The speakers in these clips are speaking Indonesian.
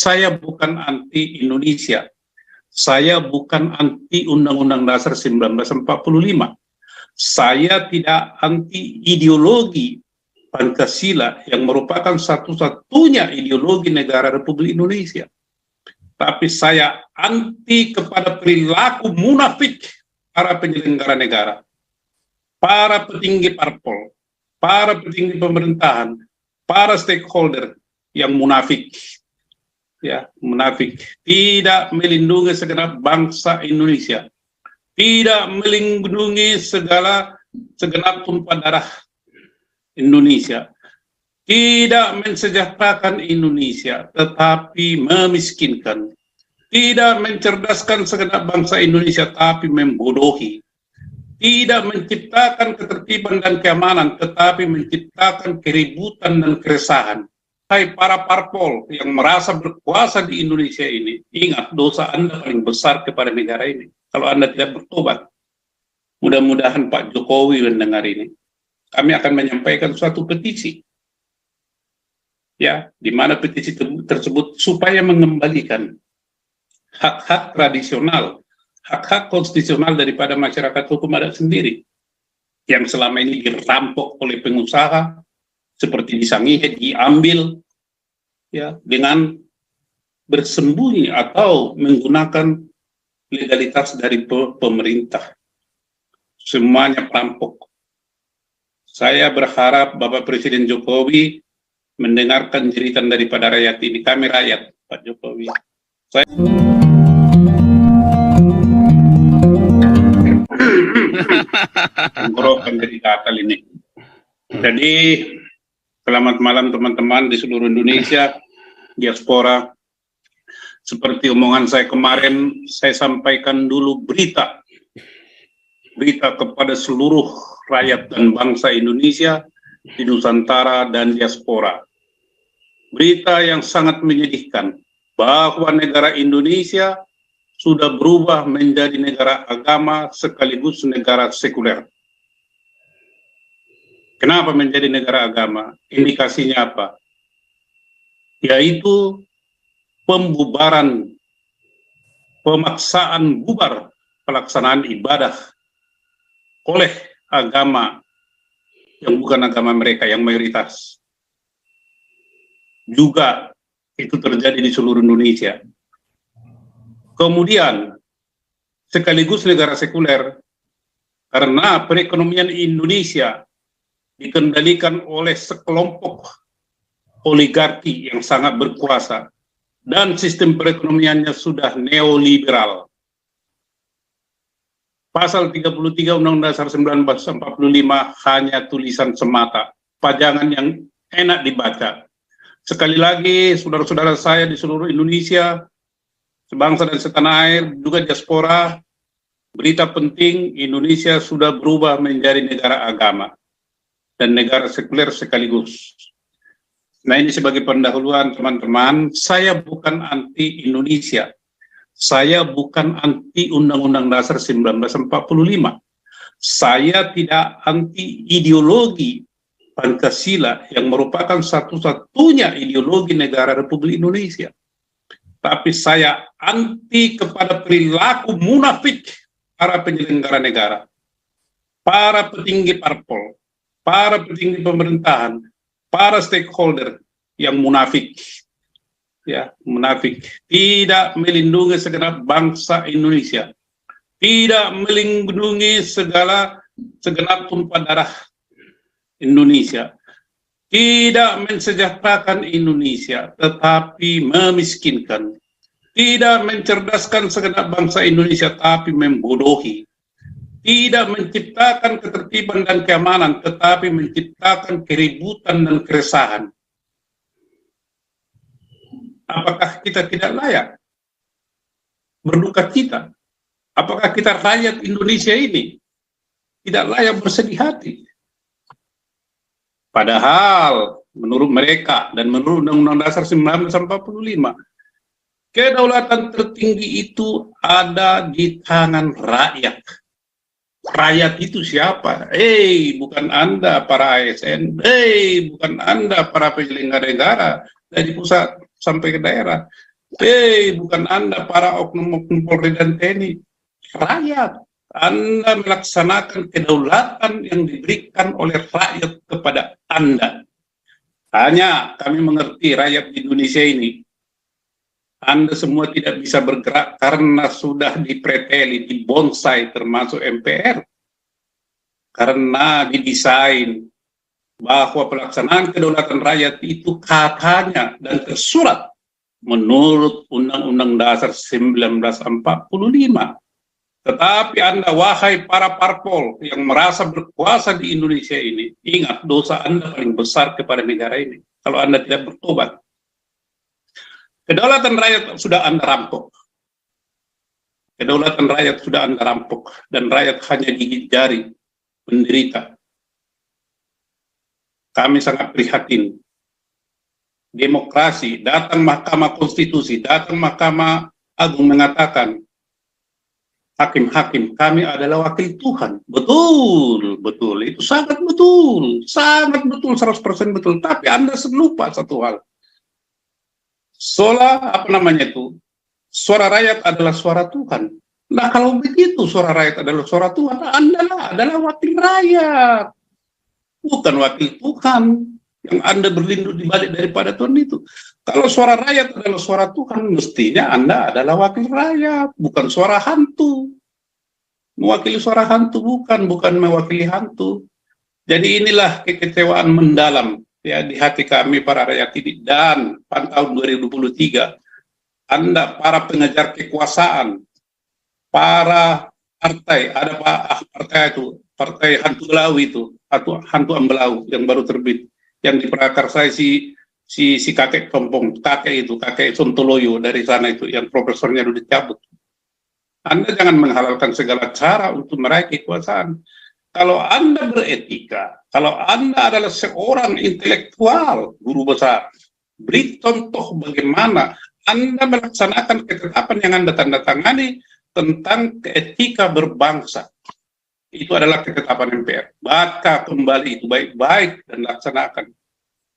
saya bukan anti Indonesia. Saya bukan anti Undang-Undang Dasar 1945. Saya tidak anti ideologi Pancasila yang merupakan satu-satunya ideologi negara Republik Indonesia. Tapi saya anti kepada perilaku munafik para penyelenggara negara, para petinggi parpol, para petinggi pemerintahan, para stakeholder yang munafik. Ya, munafik, tidak melindungi segenap bangsa Indonesia, tidak melindungi segenap tumpah darah Indonesia, tidak mensejahterakan Indonesia, tetapi memiskinkan, tidak mencerdaskan segenap bangsa Indonesia, tapi membodohi, tidak menciptakan ketertiban dan keamanan, tetapi menciptakan keributan dan keresahan. Hai para parpol yang merasa berkuasa di Indonesia ini, ingat dosa Anda paling besar kepada negara ini. Kalau Anda tidak bertobat, mudah-mudahan Pak Jokowi mendengar ini. Kami akan menyampaikan suatu petisi, ya, di mana petisi tersebut supaya mengembalikan hak-hak tradisional, hak-hak konstitusional daripada masyarakat hukum adat sendiri, yang selama ini dirampok oleh pengusaha, seperti di Sangihe, diambil ya dengan bersembunyi atau menggunakan legalitas dari pemerintah. Semuanya perampok. Saya berharap Bapak Presiden Jokowi mendengarkan jeritan daripada rakyat ini. Kami rakyat, Pak Jokowi. Saya tenggorokan dari gatal ini. Jadi selamat malam teman-teman di seluruh Indonesia, diaspora. Seperti omongan saya kemarin, saya sampaikan dulu berita kepada seluruh rakyat dan bangsa Indonesia di Nusantara dan diaspora. Berita yang sangat menyedihkan bahwa negara Indonesia sudah berubah menjadi negara agama sekaligus negara sekuler. Kenapa menjadi negara agama? Indikasinya apa? Yaitu pembubaran, pemaksaan bubar pelaksanaan ibadah oleh agama yang bukan agama mereka, yang mayoritas. Juga itu terjadi di seluruh Indonesia. Kemudian, sekaligus negara sekuler, karena perekonomian Indonesia dikendalikan oleh sekelompok oligarki yang sangat berkuasa, dan sistem perekonomiannya sudah neoliberal. Pasal 33 Undang-Undang Dasar 1945 hanya tulisan semata, pajangan yang enak dibaca. Sekali lagi, saudara-saudara saya di seluruh Indonesia, sebangsa dan setanah air, juga diaspora, berita penting, Indonesia sudah berubah menjadi negara agama dan negara sekuler sekaligus. Nah, ini sebagai pendahuluan teman-teman, saya bukan anti Indonesia. Saya bukan anti Undang-Undang Dasar 1945. Saya tidak anti ideologi Pancasila yang merupakan satu-satunya ideologi negara Republik Indonesia. Tapi saya anti kepada perilaku munafik para penyelenggara negara, para petinggi parpol, para petinggi pemerintahan, para stakeholder yang munafik. Ya, munafik, tidak melindungi segenap bangsa Indonesia, tidak melindungi segenap tumpah darah Indonesia, tidak mensejahterakan Indonesia, tetapi memiskinkan, tidak mencerdaskan segenap bangsa Indonesia, tapi membodohi, tidak menciptakan ketertiban dan keamanan, tetapi menciptakan keributan dan keresahan. Apakah kita tidak layak berduka cita? Apakah kita rakyat Indonesia ini tidak layak bersedih hati? Padahal menurut mereka dan menurut Undang-Undang Dasar 1945, kedaulatan tertinggi itu ada di tangan rakyat. Rakyat itu siapa? Bukan Anda para ASN, bukan Anda para penyelenggara negara dari pusat sampai ke daerah. Bukan Anda para oknum-oknum Polri dan TNI, rakyat. Anda melaksanakan kedaulatan yang diberikan oleh rakyat kepada Anda. Hanya kami mengerti rakyat di Indonesia ini, Anda semua tidak bisa bergerak karena sudah dipreteli, dibonsai termasuk MPR. Karena didesain bahwa pelaksanaan kedaulatan rakyat itu katanya dan tersurat menurut Undang-Undang Dasar 1945. Tetapi Anda, wahai para parpol yang merasa berkuasa di Indonesia ini, ingat dosa Anda paling besar kepada negara ini kalau Anda tidak bertobat. Kedaulatan rakyat sudah Anda rampok. Kedaulatan rakyat sudah Anda rampok, dan rakyat hanya gigit jari, menderita. Kami sangat prihatin. Demokrasi, datang Mahkamah Konstitusi, datang Mahkamah Agung mengatakan, hakim-hakim kami adalah wakil Tuhan. Betul, betul. Itu sangat betul. Sangat betul, 100% betul. Tapi Anda lupa satu hal. Apa namanya itu? Suara rakyat adalah suara Tuhan. Nah, kalau begitu suara rakyat adalah suara Tuhan, Anda adalah wakil rakyat. Bukan wakil Tuhan yang Anda berlindung di balik daripada Tuhan itu. Kalau suara rakyat adalah suara Tuhan, mestinya Anda adalah wakil rakyat, bukan suara hantu. Mewakili suara hantu bukan mewakili hantu. Jadi inilah kekecewaan mendalam ya di hati kami para rakyat ini. Dan pada tahun 2023, Anda para pengejar kekuasaan, para partai, ada partai itu, partai hantu belau itu, atau hantu ambelau yang baru terbit, yang diprakarsai si kakek Tompong, kakek Sontoloyo dari sana itu, yang profesornya sudah dicabut. Anda jangan menghalalkan segala cara untuk meraih kekuasaan. Kalau Anda beretika, kalau Anda adalah seorang intelektual, guru besar, beri contoh bagaimana Anda melaksanakan ketetapan yang Anda tanda tangani tentang etika berbangsa. Itu adalah ketetapan MPR. Baca kembali itu baik-baik dan laksanakan.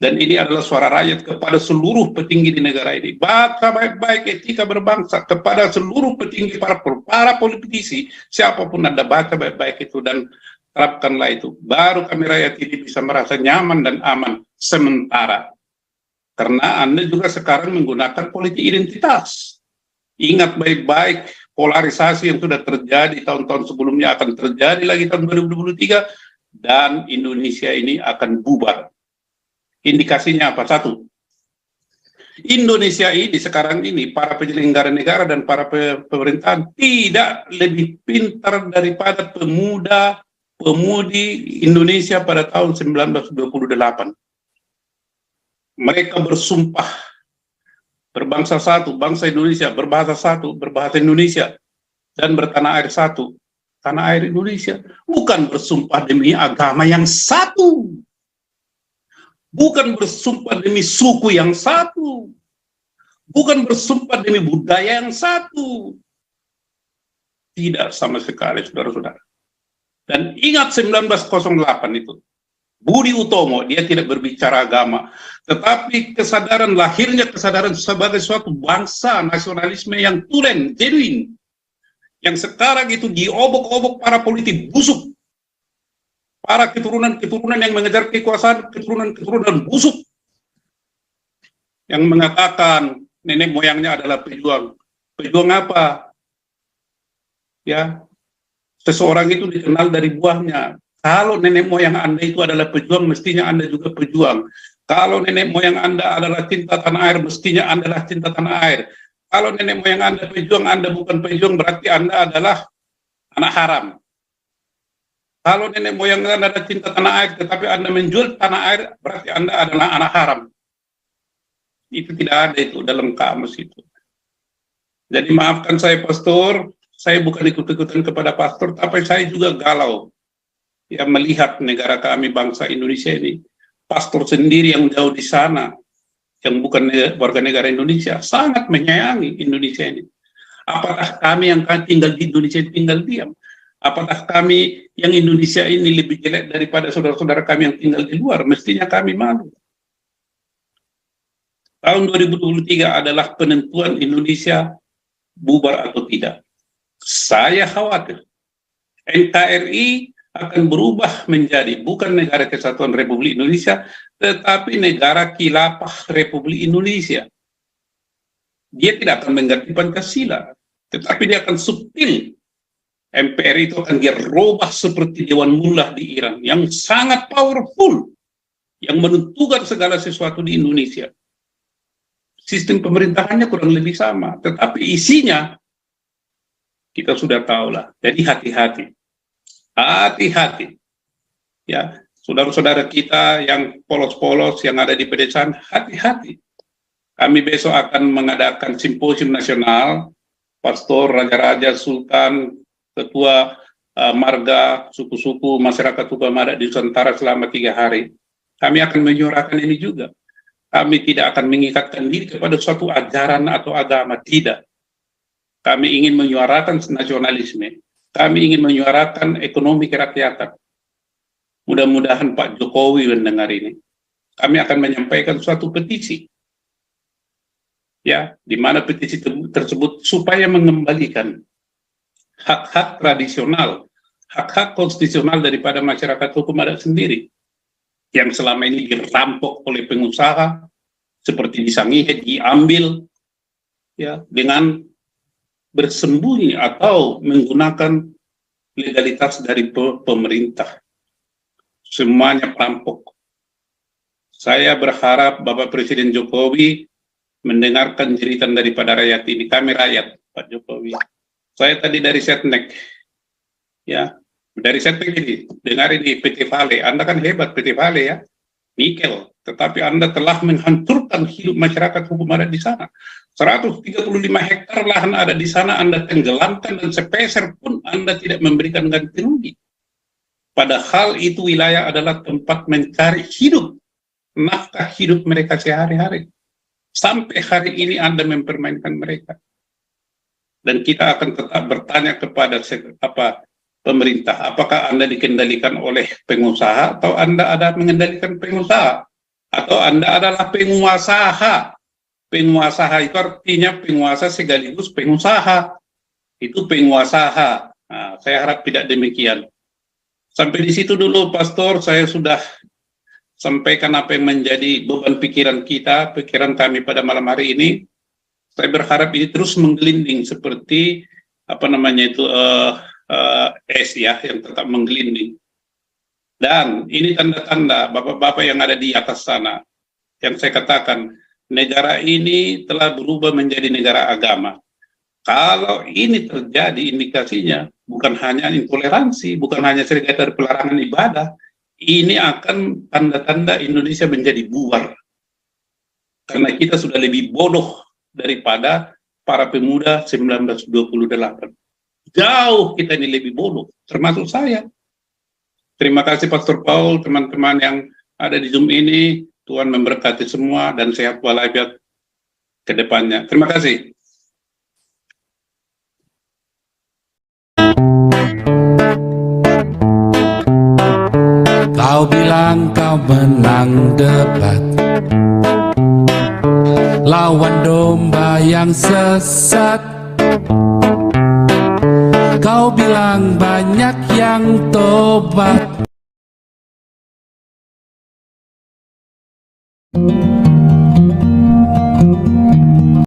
Dan ini adalah suara rakyat kepada seluruh petinggi di negara ini. Baca baik-baik etika berbangsa kepada seluruh petinggi para politisi, siapapun Anda baca baik-baik itu dan terapkanlah itu. Baru kami rakyat ini bisa merasa nyaman dan aman sementara. Karena Anda juga sekarang menggunakan politik identitas. Ingat baik-baik, polarisasi yang sudah terjadi tahun-tahun sebelumnya akan terjadi lagi tahun 2023, dan Indonesia ini akan bubar. Indikasinya apa? Satu, Indonesia ini sekarang ini, para penyelenggara negara dan para pemerintahan tidak lebih pintar daripada pemudi Indonesia pada tahun 1928. Mereka bersumpah berbangsa satu, bangsa Indonesia, berbahasa satu, berbahasa Indonesia, dan bertanah air satu, tanah air Indonesia. Bukan bersumpah demi agama yang satu, bukan bersumpah demi suku yang satu, bukan bersumpah demi budaya yang satu. Tidak sama sekali, saudara-saudara. Dan ingat 1908 itu, Budi Utomo, dia tidak berbicara agama, tetapi lahirnya kesadaran sebagai suatu bangsa nasionalisme yang tulen, genuine, yang sekarang itu diobok-obok para politik busuk, para keturunan-keturunan yang mengejar kekuasaan, keturunan-keturunan busuk, yang mengatakan nenek moyangnya adalah pejuang. Pejuang apa? Ya, seseorang itu dikenal dari buahnya. Kalau nenek moyang Anda itu adalah pejuang, mestinya Anda juga pejuang. Kalau nenek moyang Anda adalah cinta tanah air, mestinya Anda adalah cinta tanah air. Kalau nenek moyang Anda pejuang, Anda bukan pejuang, berarti Anda adalah anak haram. Kalau nenek moyang Anda ada cinta tanah air, tetapi Anda menjual tanah air, berarti Anda adalah anak haram. Itu tidak ada itu dalam kamus itu. Jadi maafkan saya, Pastor, saya bukan ikut-ikutan kepada Pastor, tapi saya juga galau ya melihat negara kami, bangsa Indonesia ini. Pastor sendiri yang jauh di sana, yang bukan warga negara Indonesia, sangat menyayangi Indonesia ini. Apakah kami yang tinggal di Indonesia tinggal diam? Apakah kami yang Indonesia ini lebih jelek daripada saudara-saudara kami yang tinggal di luar? Mestinya kami malu. Tahun 2023 adalah penentuan Indonesia bubar atau tidak. Saya khawatir NKRI akan berubah menjadi bukan negara kesatuan Republik Indonesia, tetapi negara khilafah Republik Indonesia. Dia tidak akan mengganti Pancasila, tetapi dia akan subtil. MPR itu akan dia robah seperti Dewan Mullah di Iran, yang sangat powerful, yang menentukan segala sesuatu di Indonesia. Sistem pemerintahannya kurang lebih sama, tetapi isinya kita sudah tahu lah. Jadi hati-hati. Hati-hati. Ya, saudara-saudara kita yang polos-polos yang ada di pedesaan, hati-hati. Kami besok akan mengadakan simposium nasional, pastor, raja-raja, sultan, ketua marga, suku-suku, masyarakat hukum adat di Nusantara selama 3 hari. Kami akan menyuarakan ini juga. Kami tidak akan mengikatkan diri kepada suatu ajaran atau agama, tidak. Kami ingin menyuarakan nasionalisme. Kami ingin menyuarakan ekonomi kerakyatan. Mudah-mudahan Pak Jokowi mendengar ini. Kami akan menyampaikan suatu petisi. Ya, di mana petisi tersebut supaya mengembalikan hak-hak tradisional, hak-hak konstitusional daripada masyarakat hukum adat sendiri yang selama ini dirampok oleh pengusaha seperti di Sangihe, diambil ya dengan bersembunyi atau menggunakan legalitas dari pemerintah. Semuanya perampok. Saya berharap Bapak Presiden Jokowi mendengarkan jeritan daripada rakyat ini. Kami rakyat, Pak Jokowi. Saya tadi dari Setnek, ya, dari Setnek ini, dengar ini PT Vale. Anda kan hebat PT Vale ya, nikel. Tetapi Anda telah menghancurkan hidup masyarakat hukum adat di sana. 135 hektar lahan ada di sana Anda tenggelamkan dan sepeser pun Anda tidak memberikan ganti rugi. Padahal itu wilayah adalah tempat mencari hidup, nafkah hidup mereka sehari-hari. Sampai hari ini Anda mempermainkan mereka. Dan kita akan tetap bertanya kepada pemerintah, apakah Anda dikendalikan oleh pengusaha atau Anda ada mengendalikan pengusaha? Atau Anda adalah penguasaha? Penguasaha itu artinya penguasa sekaligus pengusaha. Itu penguasaha. Nah, saya harap tidak demikian. Sampai di situ dulu, Pastor. Saya sudah sampaikan apa yang menjadi beban pikiran kita, pikiran kami pada malam hari ini. Saya berharap ini terus menggelinding seperti es ya, yang tetap menggelinding. Dan ini tanda-tanda bapak-bapak yang ada di atas sana, yang saya katakan, negara ini telah berubah menjadi negara agama. Kalau ini terjadi, indikasinya bukan hanya intoleransi, bukan hanya sekedar pelarangan ibadah, ini akan tanda-tanda Indonesia menjadi bubar. Karena kita sudah lebih bodoh daripada para pemuda 1928. Jauh kita ini lebih bodoh, termasuk saya. Terima kasih Pastor Paul, teman-teman yang ada di Zoom ini. Tuhan memberkati semua dan sehat walafiat ke depannya. Terima kasih. Kau bilang kau menang debat lawan domba yang sesat. Kau bilang banyak yang tobat.